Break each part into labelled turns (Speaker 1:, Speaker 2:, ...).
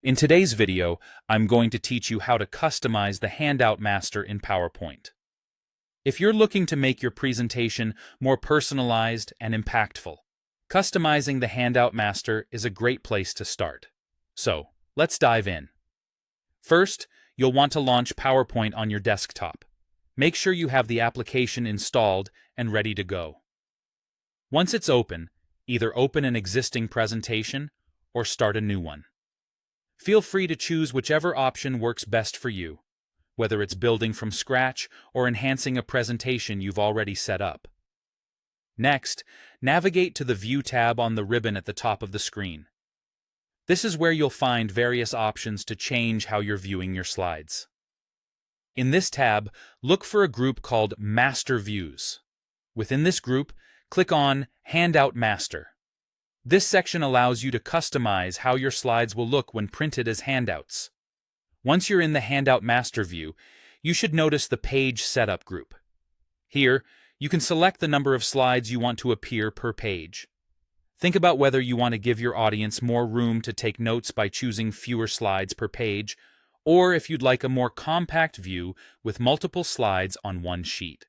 Speaker 1: In today's video, I'm going to teach you how to customize the Handout Master in PowerPoint. If you're looking to make your presentation more personalized and impactful, customizing the Handout Master is a great place to start. So, let's dive in. First, you'll want to launch PowerPoint on your desktop. Make sure you have the application installed and ready to go. Once it's open, either open an existing presentation or start a new one. Feel free to choose whichever option works best for you, whether it's building from scratch or enhancing a presentation you've already set up. Next, navigate to the View tab on the ribbon at the top of the screen. This is where you'll find various options to change how you're viewing your slides. In this tab, look for a group called Master Views. Within this group, click on Handout Master. This section allows you to customize how your slides will look when printed as handouts. Once you're in the Handout Master view, you should notice the Page Setup group. Here, you can select the number of slides you want to appear per page. Think about whether you want to give your audience more room to take notes by choosing fewer slides per page, or if you'd like a more compact view with multiple slides on one sheet.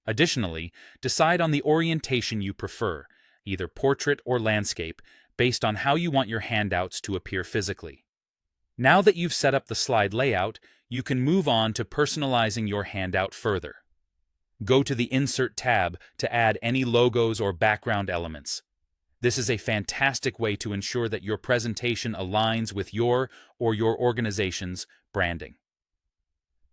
Speaker 1: Additionally, decide on the orientation you prefer, either portrait or landscape, based on how you want your handouts to appear physically. Now that you've set up the slide layout, you can move on to personalizing your handout further. Go to the Insert tab to add any logos or background elements. This is a fantastic way to ensure that your presentation aligns with your or your organization's branding.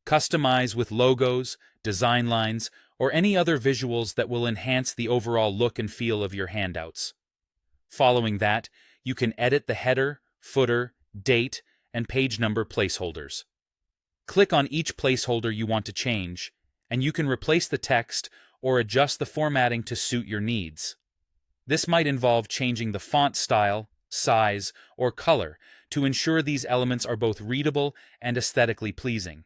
Speaker 1: Customize with logos, design lines, or any other visuals that will enhance the overall look and feel of your handouts. Following that, you can edit the header, footer, date, and page number placeholders. Click on each placeholder you want to change, and you can replace the text or adjust the formatting to suit your needs. This might involve changing the font style, size, or color to ensure these elements are both readable and aesthetically pleasing.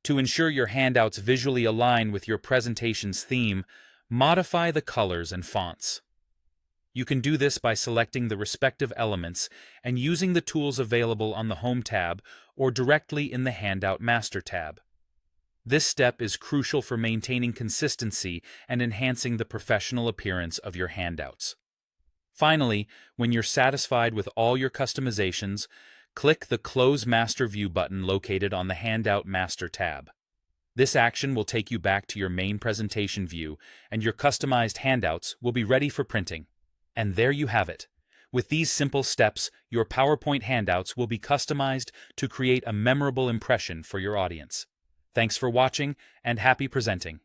Speaker 1: To ensure your handouts visually align with your presentation's theme, modify the colors and fonts. You can do this by selecting the respective elements and using the tools available on the Home tab or directly in the Handout Master tab. This step is crucial for maintaining consistency and enhancing the professional appearance of your handouts. Finally, when you're satisfied with all your customizations, click the Close Master View button located on the Handout Master tab. This action will take you back to your main presentation view, and your customized handouts will be ready for printing. And there you have it. With these simple steps, your PowerPoint handouts will be customized to create a memorable impression for your audience. Thanks for watching, and happy presenting!